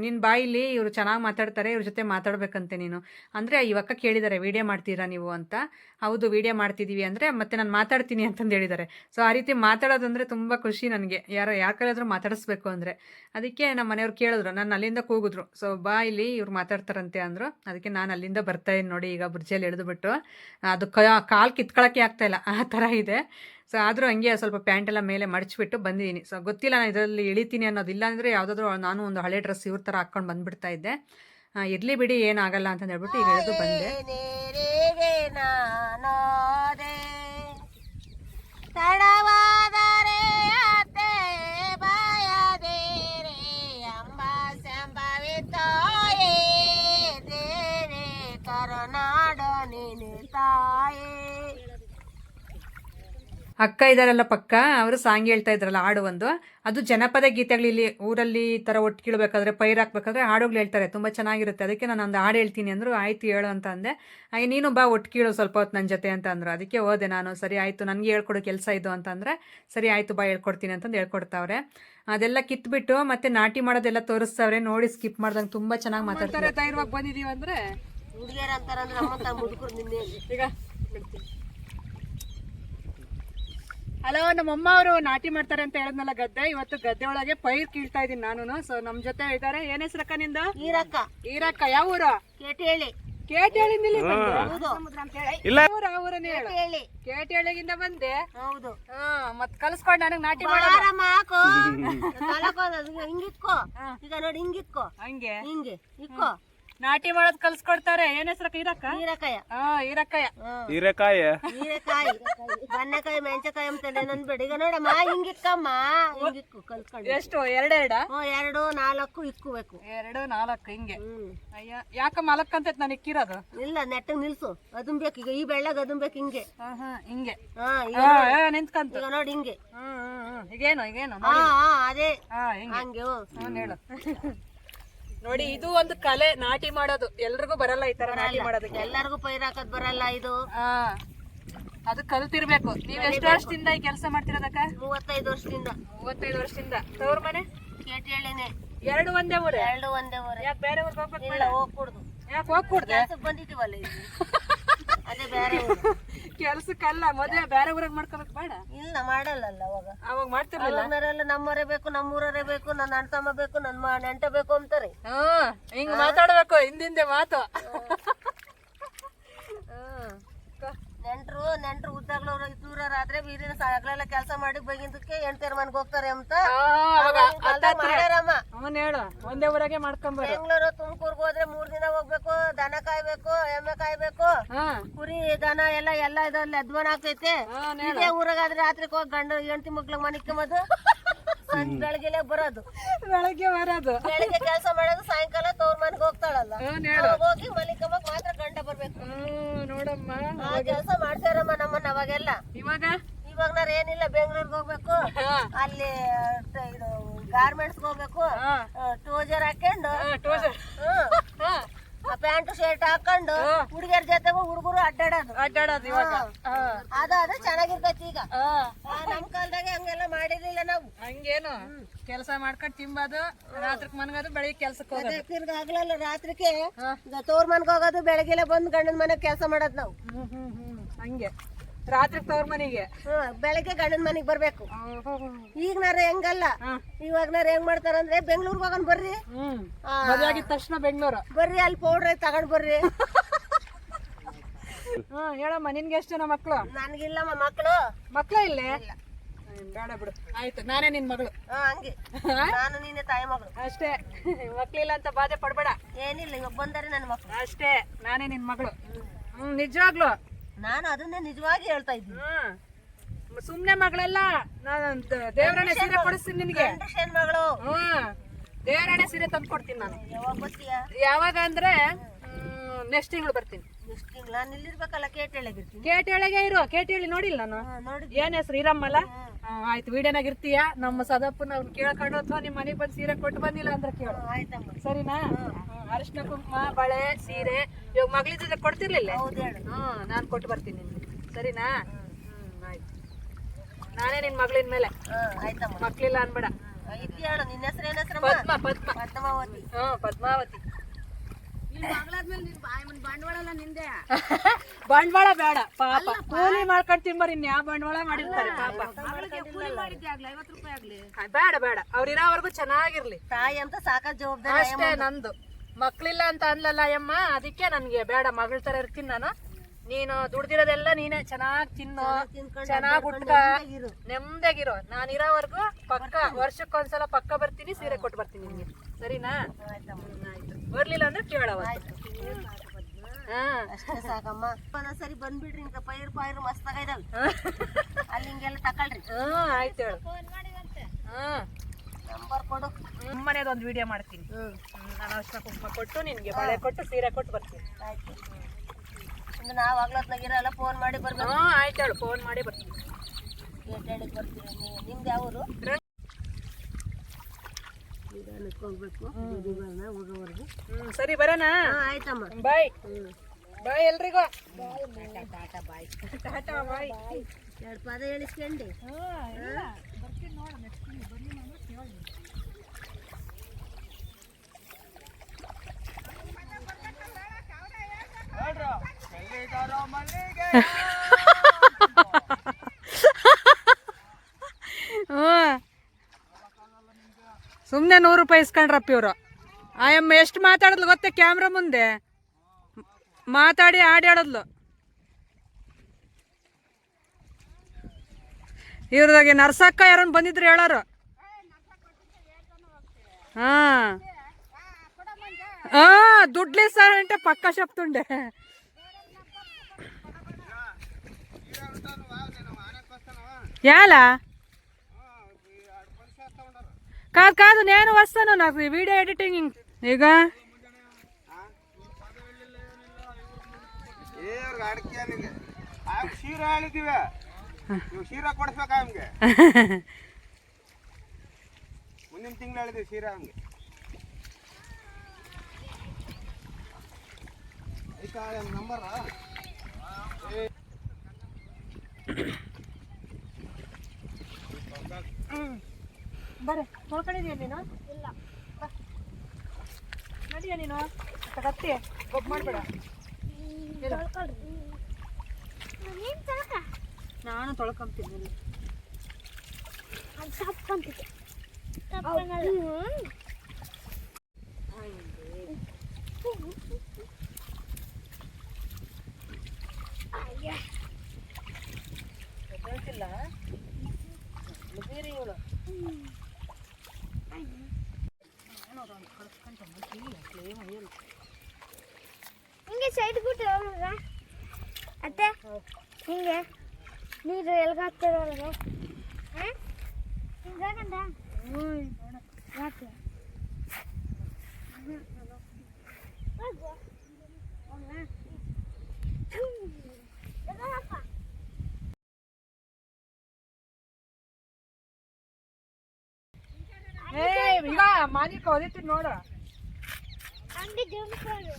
ನಿನ್ನ ಬಾಯಿಲಿ ಇವರು ಚೆನ್ನಾಗಿ ಮಾತಾಡ್ತಾರೆ, ಇವ್ರ ಜೊತೆ ಮಾತಾಡ್ಬೇಕಂತೆ ನೀನು ಅಂದರೆ. ಇವಕ್ಕ ಕೇಳಿದ್ದಾರೆ ವೀಡಿಯೋ ಮಾಡ್ತೀರಾ ನೀವು ಅಂತ. ಹೌದು ವೀಡಿಯೋ ಮಾಡ್ತಿದ್ದೀವಿ ಅಂದರೆ ಮತ್ತೆ ನಾನು ಮಾತಾಡ್ತೀನಿ ಅಂತಂದು ಹೇಳಿದ್ದಾರೆ. ಸೊ ಆ ರೀತಿ ಮಾತಾಡೋದಂದರೆ ತುಂಬ ಖುಷಿ ನನಗೆ, ಯಾರ ಕೈಲಾದರೂ ಮಾತಾಡಿಸ್ಬೇಕು ಅಂದರೆ. ಅದಕ್ಕೆ ನಮ್ಮ ಮನೆಯವ್ರು ಕೇಳಿದ್ರು, ನಾನು ಅಲ್ಲಿಂದ ಕೂಗಿದ್ರು. ಸೊ ಬಾ ಇಲ್ಲಿ ಇವ್ರು ಮಾತಾಡ್ತಾರಂತೆ ಅಂದರು. ಅದಕ್ಕೆ ನಾನು ಅಲ್ಲಿಂದ ಬರ್ತಾಯಿದ್ದೀನಿ ನೋಡಿ, ಈಗ ಬ್ರಿಡ್ಜಲ್ಲಿ ಎಳೆದುಬಿಟ್ಟು. ಅದು ಕಾಲು ಕಿತ್ಕೊಳ್ಳೋಕ್ಕೆ ಆಗ್ತಾಯಿಲ್ಲ, ಆ ಥರ ಇದೆ. ಸೊ ಆದರೂ ಹಂಗೆ ಸ್ವಲ್ಪ ಪ್ಯಾಂಟೆಲ್ಲ ಮೇಲೆ ಮಡಚಿಬಿಟ್ಟು ಬಂದಿದ್ದೀನಿ. ಸೊ ಗೊತ್ತಿಲ್ಲ ನಾನು ಇದರಲ್ಲಿ ಇಳಿತೀನಿ ಅನ್ನೋದಿಲ್ಲ, ಅಂದರೆ ಯಾವುದಾದ್ರೂ ನಾನು ಒಂದು ಹಳೆ ಡ್ರೆಸ್ ಇವ್ರ ಥರ ಹಾಕ್ಕೊಂಡು ಬಂದುಬಿಡ್ತಾ ಇದ್ದೆ. ಇರಲಿ ಬಿಡಿ ಏನಾಗಲ್ಲ ಅಂತ ಹೇಳ್ಬಿಟ್ಟು ಈಗ ಎಳೆದು ಬಂದೆ. ತಡವಾದರೆ ಅತ್ತೆ ಬಾಯದೇರೆ ಅಂಬ ಸಂಭವಿತಾಯೇ ದೇರೆ ಕರುನಾಡ ನೀನು ತಾಯೇ. ಅಕ್ಕ ಇದ್ದಾರಲ್ಲ ಪಕ್ಕ, ಅವರು ಸಾಂಗ್ ಹೇಳ್ತಾ ಇದ್ರಲ್ಲ, ಹಾಡು ಒಂದು, ಅದು ಜನಪದ ಗೀತೆಗಳು. ಇಲ್ಲಿ ಊರಲ್ಲಿ ಈ ಥರ ಒಟ್ಟು ಕೀಳ್ಬೇಕಾದ್ರೆ, ಪೈರು ಹಾಕ್ಬೇಕಾದ್ರೆ ಹಾಡುಗಳು ಹೇಳ್ತಾರೆ, ತುಂಬ ಚೆನ್ನಾಗಿರುತ್ತೆ. ಅದಕ್ಕೆ ನಾನು ಒಂದು ಹಾಡು ಹೇಳ್ತೀನಿ ಅಂದರು. ಆಯಿತು ಹೇಳು ಅಂತ ಅಂದೆ. ಹಾಗೆ ನೀನು ಬಾ ಒಟ್ಟು ಕೀಳು ಸ್ವಲ್ಪ ಹೊತ್ತು ನನ್ನ ಜೊತೆ ಅಂತ ಅಂದರು. ಅದಕ್ಕೆ ಹೋದೆ ನಾನು. ಸರಿ ಆಯಿತು, ನನಗೆ ಹೇಳ್ಕೊಡೋ ಕೆಲಸ ಇದು ಅಂತಂದರೆ ಸರಿ ಆಯಿತು ಬಾ ಹೇಳ್ಕೊಡ್ತೀನಿ ಅಂತಂದು ಹೇಳ್ಕೊಡ್ತಾವ್ರೆ. ಅದೆಲ್ಲ ಕಿತ್ಬಿಟ್ಟು ಮತ್ತೆ ನಾಟಿ ಮಾಡೋದೆಲ್ಲ ತೋರಿಸ್ತಾವ್ರೆ ನೋಡಿ, ಸ್ಕಿಪ್ ಮಾಡ್ದಂಗೆ ತುಂಬ ಚೆನ್ನಾಗಿ ಮಾತಾಡ್ತಾರೆ. ಧೈರ್ಯವಾಗಿ ಬಂದಿದ್ದೀವಿ ಅಂದರೆ ಹುಡುಗಿಯರ ಅಂತಾರಂದ್ರೆ ನಮ್ಮ ಮುದುಕರು ನಿನ್ನೆ ಈಗ ಹಲೋ, ನಮ್ಮಮ್ಮ ಅವರು ನಾಟಿ ಮಾಡ್ತಾರೆ ಅಂತ ಹೇಳಿದ್ನಲ್ಲ ಗದ್ದೆ. ಇವತ್ತು ಗದ್ದೆ ಒಳಗೆ ಪೈರ್ ಕೀಳ್ತಾ ಇದ್ದೀನಿ ನಾನು. ಸೊ ನಮ್ಮ ಜೊತೆ ಇದ್ದಾರೆ. ಏನ್ ಹೆಸರಕ್ಕ ನಿಂದ? ಈರಕ್ಕ. ಈರಕ್ಕ ಯಾವ ಊರು? ಕೇಟೇಳಿ. ಕೇಟೇಳಿಂದ ಕೇಟೇಳಿ. ಕೇಟೇಳಿಗಿಂದ ಬಂದೆ. ಹೌದು. ಮತ್ ಕಲ್ಸ್ಕೊಂಡು ನನಗ್ ನಾಟಿ ಹಾಕು ಹಿಂಗಿಕ್ಕೋ. ಈಗ ನೋಡಿ ಹಿಂಗಿಕ್ಕೋ, ಹಂಗೆ ಹಿಂಗೆ ಇಕ್ಕೋ. ನಾಟಿ ಮಾಡೋದ್ ಕಲ್ಸ್ಕೊಡ್ತಾರೆ. ಏನ್ ಹೆಸರಕ್ಕ? ಈರಕ್ಕ. ಹೀರೆಕಾಯ. ಈರಕ್ಕಯ್ಯ. ಹೀರೆಕಾಯಿ. ಹೀರೆಕಾಯಿ, ಬನ್ನೆಕಾಯಿ, ಮೆಣಸಕಾಯಿ ಅಂತ ನಂದ್ಬೇಡ. ಈಗ ನೋಡಮ್ಮ ಹಿಂಗಿಕ್ಕಮ್ಮ, ಹಿಂಗಿಕ್ಕು ಕಲ್ಸ್ಕೊಂಡು. ಎಷ್ಟು? 2 2, 4 ಇಕ್ಕಬೇಕು. 2, 4 ಹಿಂಗೆ. ಅಯ್ಯ, ಯಾಕ ಮಲಕ್ಕಂತ ನಾನು ಇಕ್ಕಿರೋದು? ಇಲ್ಲ, ನೆಟ್ಟಗ್ ನಿಲ್ಸು. ಅದುಂಬೇಕು. ಈಗ ಈ ಬೆಳ್ಳಗ್ ಅದುಂಬೇಕು ಹಿಂಗೆ. ಹಿಂಗೆ ನಿಂತ್ಕಂತ. ಈಗ ನೋಡಿ ಹಿಂಗೆ. ಈಗೇನು ಅದೇ ಹಂಗೆ ಹೇಳು. ನೋಡಿ, ಇದು ಒಂದು ಕಲೆ, ನಾಟಿ ಮಾಡೋದು. ಎಲ್ರಿಗೂ ಬರಲ್ಲ ಈ ತರ ನಾಟಿ ಮಾಡೋದಕ್ಕೆ. ಎಲ್ಲರಿಗೂ ಪೈರ್ ಹಾಕದ್ ಬರಲ್ಲ ಇದು. ಅದು ಕಲ್ತಿರ್ಬೇಕು. ನೀವ್ ಎಷ್ಟು ವರ್ಷದಿಂದ ಈ ಕೆಲಸ ಮಾಡ್ತಿರೋದಕ್ಕ? 35 ವರ್ಷದಿಂದ. 35 ವರ್ಷದಿಂದ. ತವ್ರ ಮನೆ ಕೇಟೇಳಿನೇ. 2 ಒಂದೇ ಊರೇ? 2 ಒಂದೇ ಊರೇ. ಯಾಕೆ ಬೇರೆ ಊರಿಗೆ ಹೋಗ್ಬೇಕು? ಇಲ್ಲ, ಹೋಗ್ಕೂಡ್ದು. ಯಾಕೆ ಹೋಗ್ಕೂಡ್ದೆ? ಕೆಲ್ಸಕ್ಕೆ ಬಂದಿದ್ದೀವಲ್ಲ ಇಲ್ಲಿ. ಅದೇ ಬೇರೆ ಊರು. ಕೆಲ್ಸಕ್ಕಲ್ಲ, ಮದ್ವೆ ಬೇರೆ ಊರಾಗ ಮಾಡ್ಕೋಬೇಕು ಬೇಡ? ಇಲ್ಲ, ಮಾಡಲ್ಲ. ಅವಾಗ ಮಾಡ್ತಿರ್ಲಿಲ್ಲ. ನಮ್ಮವರೇ ಬೇಕು, ನಮ್ಮೂರೇ ಬೇಕು, ನನ್ನ ಅಣ್ಣ ತಮ್ಮ ಬೇಕು, ನನ್ನ ನೆಂಟ ಬೇಕು ಅಂತಾರೆ. ಹಿಂಗ್ ಮಾತಾಡ್ಬೇಕು, ಹಿಂದಿಂದೆ ಮಾತು. ನೆಂಟ್ರು ಉದ್ದಾಗ್ಲವ್ರು ದೂರಾದ್ರೆ ಬೀರಿನ ಹಗಲೆಲ್ಲ ಕೆಲಸ ಮಾಡಿ ಬೈಗಿಂದಕ್ಕೆ ಹೆಣ್ತಿಯರ್ ಮನೆಗೆ ಹೋಗ್ತಾರೆ ಅಂತ ಮಾಡ್ಯಾರಮ್ಮ. ಹೇಳು, ಒಂದೇ ಊರಾಗೆ ಮಾಡ್ಕೊಂಬ. ಬೆಂಗಳೂರು, ತುಮಕೂರ್ಗೆ ಹೋದ್ರೆ 3 ದಿನ ಹೋಗ್ಬೇಕು. ದನ ಕಾಯ್ಬೇಕು, ಎಮ್ಮೆ ಕಾಯ್ಬೇಕು, ಕುರಿ ದನ ಎಲ್ಲ ಇದಲ್ಲಿ ಅಧ್ವಾನ ಆಗ್ತೈತೆ. ಇದೇ ಊರಾಗಾದ್ರೆ ರಾತ್ರಿಗೆ ಹೋಗಿ ಗಂಡು ಹೆಂಡತಿ ಮಕ್ಳಿಗೆ ಮನಿಕೊಂಬದು, ಬೆಳಗ್ಗೆ ಬರೋದು. ಬೆಳಗ್ಗೆ ಕೆಲಸ ಮಾಡೋದು, ಸಾಯಂಕಾಲ ತವ್ರ ಮನೆಗೆ ಹೋಗ್ತಾಳಲ್ಲ, ಹೋಗಿ ಮಲಿಕೊಂಬಕ್ ಮಾತ್ರ ಗಂಡ ಬರ್ಬೇಕು. ನೋಡಮ್ಮ, ಕೆಲಸ ಮಾಡ್ತಾರಮ್ಮ ನಮ್ಮನ್ನ ಅವಾಗೆಲ್ಲ. ಇವಾಗ ನಾರ ಏನಿಲ್ಲ, ಬೆಂಗಳೂರಿಗೆ ಹೋಗ್ಬೇಕು, ಅಲ್ಲಿ ಇದು ಗಾರ್ಮೆಂಟ್ಸ್ ಹೋಗ್ಬೇಕು, ಟೋಜರ್ ಹಾಕೊಂಡು ಪ್ಯಾಂಟ್ ಶರ್ಟ್ ಹಾಕೊಂಡು ಹುಡುಗಿಯರ ಜೊತೆಗೂ ಹುಡುಗರು ಅಡ್ಡಾಡೋದು ಇವಾಗ ಅದು ಚೆನ್ನಾಗಿರ್ತೈತಿ ಈಗ ನಮ್ ಕಾಲದಾಗ ಹಂಗೆಲ್ಲ ಮಾಡಿರ್ಲಿಲ್ಲ ನಾವು. ಹಂಗೇನು ಕೆಲಸ ಮಾಡ್ಕೊಂಡು ತಿಂಬೋದು, ರಾತ್ರಿಕ್ ಮನ್ಗೋದು, ಬೆಳಿಗ್ಗೆ ಕೆಲ್ಸಕ್ಕೆ ಹೋಗೋದು. ತಿರ್ಗ ಆಗ್ಲಲ್ಲ ರಾತ್ರಿಗೆ ತವ್ರ ಮನ್ಗ್ ಹೋಗೋದು, ಬೆಳಗ್ಗೆಲ್ಲ ಬಂದ್ ಗಂಡನ ಮನೆಗ್ ಕೆಲಸ ಮಾಡೋದು ನಾವು. ಹಂಗೆ ರಾತ್ರಿ ತವ್ರ ಮನೆಗೆ, ಬೆಳಗ್ಗೆ ಗಂಡನ ಮನೆಗ್ ಬರ್ಬೇಕು. ಈಗ್ನಾರ ಹೆಂಗಲ್ಲ, ಇವಾಗ್ನಾರ ಹೆಂಗ್ ಮಾಡ್ತಾರಂದ್ರೆ ಬೆಂಗ್ಳೂರ್ಗ್ ಹೋಗೋಣ ಬರ್ರಿ, ಮದ್ವೆ ಆಗಿದ ತಕ್ಷಣ ಬೆಂಗ್ಳೂರು ಬರ್ರಿ ಅಲ್ಲಿ ಪೌಡ್ರ್ ತಗೊಂಡ್ ಬರ್ರಿ. ಹೇಳಮ್ಮ, ನಿನ್ಗೆ ಎಷ್ಟು ಜನ ಮಕ್ಳು? ನನ್ಗಿಲ್ಲಮ್ಮ ಮಕ್ಳು ಇಲ್ಲೇ? ಬೇಡ ಬಿಡು, ಆಯ್ತು, ನಾನೇ ನಿನ್ ಮಗಳು. ಹಂಗೆ ನಾನು ನೀನೆ ತಾಯಿ ಮಗಳು ಅಷ್ಟೇ. ಮಕ್ಳಿಲ್ಲ ಅಂತ ಬಾಧೆ ಪಡ್ಬೇಡ. ಏನಿಲ್ಲ, ಇವಾಗ ಬಂದರೆ ನನ್ನ ಮಕ್ಳು ಅಷ್ಟೇ, ನಾನೇ ನಿನ್ ಮಗಳು. ನಿಜವಾಗ್ಲು ನಾನು ಅದನ್ನೇ ನಿಜವಾಗಿ ಹೇಳ್ತಾ ಇದ್ದೀನಿ. ಸುಮ್ನೆ ಮಗಳೆಲ್ಲ, ನಾನು ದೇವರಣ್ಣ ಸೀರೆ ಕೊಡಿಸ್ತೀನಿ ನಿನ್ಗೆ. ಮಗಳು ದೇವರಣ್ಣ ಸೀರೆ ತಂದು ಕೊಡ್ತೀನಿ ನಾನು. ಯಾವಾಗ ಬರ್ತೀಯಾ? ಯಾವಾಗ ಅಂದ್ರೆ ನೆಕ್ಸ್ಟ್ ತಿಂಗಳು ಬರ್ತೀನಿ. ನೆಕ್ಸ್ಟ್ ತಿಂಗಳು ನಾನು ಇಲ್ಲಿರ್ಬೇಕಲ್ಲ, ಕೇಟೆಳಗಿರ್ತೀನಿ. ಕೇಟೆಳಗೆ ಇರು. ಕೇಟೆಳಿ ನೋಡಿಲ್ಲ ನಾನು. ಏನ್ ಹೆಸರು? ಇರಮ್ಮಲ್ಲ. ಆಯ್ತು, ವಿಡಿಯೋನಾಗ ಇರ್ತೀಯ. ನಮ್ಮ ಸದಪ್ಪನ ಅವ್ನು ಕೇಳ್ಕೊಂಡು ಅಥವಾ ನಿಮ್ಮ ಮನೆಗೆ ಬಂದು ಸೀರೆ ಕೊಟ್ಟು ಬಂದಿಲ್ಲ ಅಂದ್ರೆ ಕೇಳು, ಸರಿನಾ? ಅರಿಶಿನ ಕುಂಕುಮ, ಬಳೆ, ಸೀರೆ ಇವಾಗ ಮಗಳ ಜೊತೆ ಕೊಡ್ತಿರ್ಲಿಲ್ಲ. ನಾನು ಕೊಟ್ಟು ಬರ್ತೀನಿ ನಿಮ್ಗೆ, ಸರಿನಾ? ಆಯ್ತು, ನಾನೇ ನಿನ್ ಮಗಳಿನ ಮೇಲೆ. ಮಕ್ಳಿಲ್ಲ ಅನ್ಬೇಡ. ನಿನ್ನ ಹೆಸರು ಏನ್ ಹೆಸರು? ಪದ್ಮಾವತಿ. ಪದ್ಮಾವತಿ. ಬಂಡವಾಳ ಬೇಡ ಪಾಪ, ಕೂಲಿ ಮಾಡ್ಕೊಂಡು ತಿಂಬರ್. ಇನ್ ಯಾವ ಬಂಡವಾಳ ಮಾಡಿರ್ತಾರೆ ಪಾಪ. ಬೇಡ ಬೇಡ, ಅವ್ರ ಇರೋವರೆಗೂ ಚೆನ್ನಾಗಿರ್ಲಿ. ತಾಯಿ ಅಂತ ಸಾಕ ಜವಾಬ್ದಾರಿ ಅಷ್ಟೇ ನಂದು. ಮಕ್ಳಿಲ್ಲ ಅಂತ ಅನ್ಲಲ್ಲ ಅಯ್ಯಮ್ಮ, ಅದಕ್ಕೆ ನನ್ಗೆ ಬೇಡ, ಮಗಳ ತರ ಇರ್ತೀನಿ ನಾನು. ನೀನು ದುಡ್ದಿರೋದೆಲ್ಲ ನೀನೆ ಚೆನ್ನಾಗ್ ತಿನ್ನು, ಚೆನ್ನಾಗ್ ಉಟ್ಕ, ನೆಮ್ಮದಿಯಾಗಿರೋ. ನಾನು ಇರೋವರೆಗೂ ಪಕ್ಕ ವರ್ಷಕ್ಕೊಂದ್ಸಲ ಪಕ್ಕ ಬರ್ತೀನಿ, ಸೀರೆ ಕೊಟ್ಟು ಬರ್ತೀನಿ ನಿಮ್ಗೆ, ಸರಿನಾ? ಆಯ್ತು, ಬರ್ಲಿಲ್ಲ ಅಂದ್ರೆ ಕೇಳವ. ಅಷ್ಟೇ ಸಾಕಮ್ಮ. ಸರಿ ಬಂದ್ಬಿಡ್ರಿ, ಇಂಕ ಪೈರು ಮಸ್ತಾಗ ಇದಾವೆ ಅಲ್ಲಿ, ಹಿಂಗೆಲ್ಲ ತಕೊಳ್ರಿ. ಆಯ್ತು ಹೇಳು. ನಂಬರ್ ಕೊಡು. ಮನೇದು ಒಂದು ವಿಡಿಯೋ ಮಾಡ್ತೀನಿ. ನಾನು ಅರ್ಶಿನ ಕುಂಕುಮ ಕೊಟ್ಟು ನಿನ್ಗೆ ಬಳೆ ಕೊಟ್ಟು ಸೀರೆ ಕೊಟ್ಟು ಬರ್ತೀನಿ. ಆಯ್ತು, ನಾವು ಆಗ್ಲತ್ನಾಗಿರಲ್ಲ, ಫೋನ್ ಮಾಡಿ ಬರ್ಬೇಕು. ಆಯ್ತು ಹೇಳು, ಫೋನ್ ಮಾಡಿ ಬರ್ತೀನಿ. ಕೇಟೆಳಿಗೆ ಬರ್ತೀವಿ. ನಿಮ್ದು ಯಾವರು? ಹೋಗ್ಬೇಕು ಹೋಗೋವರೆಗೂ. ಸರಿ, ಬರೋಣ. ಆಯ್ತಮ್ಮ, ಬಾಯ್. ಬಾಯ್ ಎಲ್ರಿಗೂ. ಟಾಟಾ ಬಾಯ್. ಟಾಟಾ ಬಾಯ್. ಎರಡು ಪದ ಹೇಳಿಸ್ಕೊಂಡೆ. ಸುಮ್ಮನೆ 100 ರೂಪಾಯಿ ಇಸ್ಕೊಂಡ್ರಪ್ಪ ಇವರು. ಆಯಮ್ಮ ಎಷ್ಟು ಮಾತಾಡಿದ್ಲು ಗೊತ್ತೇ? ಕ್ಯಾಮ್ರಾ ಮುಂದೆ ಮಾತಾಡಿ ಆಡ್ಯಾಡದ್ಲು. ಇವ್ರದಾಗೆ ನರ್ಸಕ್ಕ ಯಾರನ್ನ ಬಂದಿದ್ರು ಹೇಳೋರು. ದುಡ್ಲಿ ಸರ್ అంటే పక్కా చెప్తుండే. ఎలా? కాదు కాదు, నేను వస్తాను, నాకు వీడియో ఎడిటింగ్. ఇక ಸೀರಾ ಕೊಡಿಸ್ಬೇಕ ನಮ್ಗೆ. ಮುಂದಿನ ತಿಂಗಳು ಹೇಳಿದ್ವಿ ಸೀರಾ ಹಂಗೆ. ನಂಬರ ಬರ್ರಿ, ನೋಡ್ಕೊಂಡಿದೀಯ ನೀನು? ಇಲ್ಲ, ನಡಿಯ ನೀನು. ಕತ್ತಿ ಗೊಬ್ಬ ಮಾಡಬೇಡ. ನಾನು ತೊಳ್ಕೊಂತೀನಿ. ಗೊತ್ತಿಲ್ಲ ಬೇರೆ ಇವಳು. ಹಿಂಗೆ ಸೈಡ್ ಬಿಟ್ಟು ಅತ್ತೆ, ಹಿಂಗೆ ನೀರು ಎಲ್ಗಾಗ್ತದೆ ಒಳಗೆ ಹಿಂಗಾಗಂಡ ಯಾಕೆ ಈಗ ಮಾಲಿಕ ಹೊದಿತೀನಿ ನೋಡ. ಅಂಗಡಿ ಜೋಡಿಸ್ಕೊಂಡು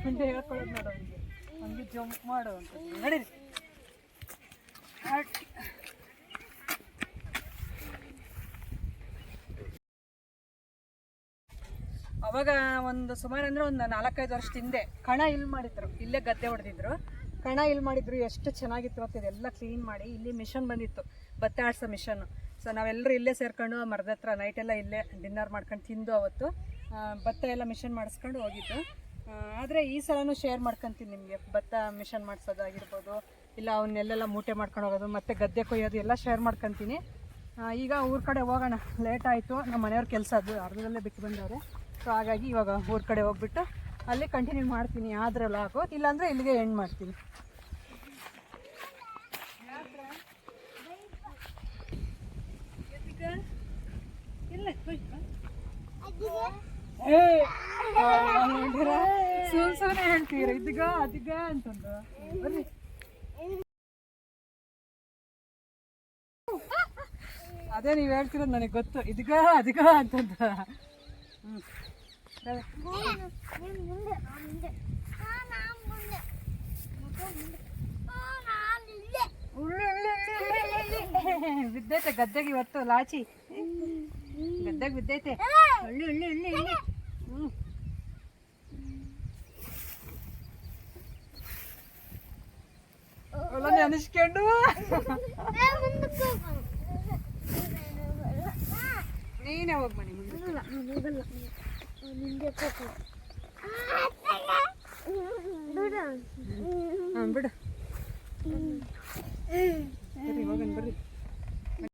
ಮುಂದೆ ಹೇಳ್ಕೊಳ್ಳೋದು ನೋಡು ಅವನಿಗೆ, ಹಂಗೆ ಜಂಪ್ ಮಾಡು ಅಂತ ನಡೀರಿ. ಅವಾಗ ಒಂದು ಸುಮಾರು ಅಂದರೆ ಒಂದು 4-5 ವರ್ಷದ ಹಿಂದೆ ಕಣ ಇಲ್ಲಿ ಮಾಡಿದ್ರು, ಇಲ್ಲೇ ಗದ್ದೆ ಹೊಡೆದಿದ್ರು. ಕಣ ಇಲ್ಲಿ ಮಾಡಿದ್ರು, ಎಷ್ಟು ಚೆನ್ನಾಗಿತ್ತು ಮತ್ತು ಇದೆಲ್ಲ ಕ್ಲೀನ್ ಮಾಡಿ ಇಲ್ಲಿ ಮಿಷನ್ ಬಂದಿತ್ತು, ಭತ್ತ ಆಡ್ಸೋ ಮಿಷನ್ನು. ಸೊ ನಾವೆಲ್ಲರೂ ಇಲ್ಲೇ ಸೇರ್ಕೊಂಡು ಮರದ ಹತ್ರ ನೈಟೆಲ್ಲ ಇಲ್ಲೇ ಡಿನ್ನರ್ ಮಾಡ್ಕೊಂಡು ತಿಂದು ಅವತ್ತು ಭತ್ತ ಎಲ್ಲ ಮಿಷನ್ ಮಾಡಿಸ್ಕೊಂಡು ಹೋಗಿದ್ದು. ಆದರೆ ಈ ಸಲನೂ ಶೇರ್ ಮಾಡ್ಕೊತೀನಿ ನಿಮಗೆ, ಭತ್ತ ಮಿಷನ್ ಮಾಡಿಸೋದಾಗಿರ್ಬೋದು, ಇಲ್ಲ ಅವನ್ನೆಲ್ಲೆಲ್ಲ ಮೂಟೆ ಮಾಡ್ಕೊಂಡು ಹೋಗೋದು, ಮತ್ತು ಗದ್ದೆ ಕೊಯ್ಯೋದು ಎಲ್ಲ ಶೇರ್ ಮಾಡ್ಕೊತೀನಿ. ಈಗ ಊರ ಕಡೆ ಹೋಗೋಣ, ಲೇಟ್ ಆಯಿತು, ನಮ್ಮ ಮನೆಯವ್ರ ಕೆಲಸ ಅದು ಅರ್ಧದಲ್ಲೇ ಬಿಟ್ಟು ಬಂದವ್ರೆ. ಸೊ ಹಾಗಾಗಿ ಇವಾಗ ಊರ ಕಡೆ ಹೋಗ್ಬಿಟ್ಟು ಅಲ್ಲಿ ಕಂಟಿನ್ಯೂ ಮಾಡ್ತೀನಿ, ಆದರೆ ಲಾಗು, ಇಲ್ಲಾಂದರೆ ಇಲ್ಲಿಗೆ ಎಂಡ್ ಮಾಡ್ತೀನಿ. ಸುಮ್ಮನೆ ಹೇಳ್ತೀರ ಇದ್ಗ ಅದಿಗ ಅಂತಂದು ಬರ್ರಿ. ಅದೇ ನೀವು ಹೇಳ್ತಿರೋದು ನನಗೆ ಗೊತ್ತು, ಇದ್ಗ ಅದಿಗ ಅಂತಂದು. ಬಿದ್ದೈತೆ ಗದ್ದೆಗೆ ಇವತ್ತು ಲಾಚಿ, ಗದ್ದೆಗೆ ಬಿದ್ದೈತೆ. ಹಳ್ಳಿ ಹಳ್ಳಿ ಹಳ್ಳಿ ಹಳ್ಳಿ. ಎಲ್ಲ ನೆನೆಸ್ಕೊಂಡು ನೀನೇ ಹೋಗಿ ಮನೆ ಮುಂದೆ. ಹಾಂ ಬಿಡು, ಬರ್ರಿ ಹೋಗೋಣ ಬರ್ರಿ.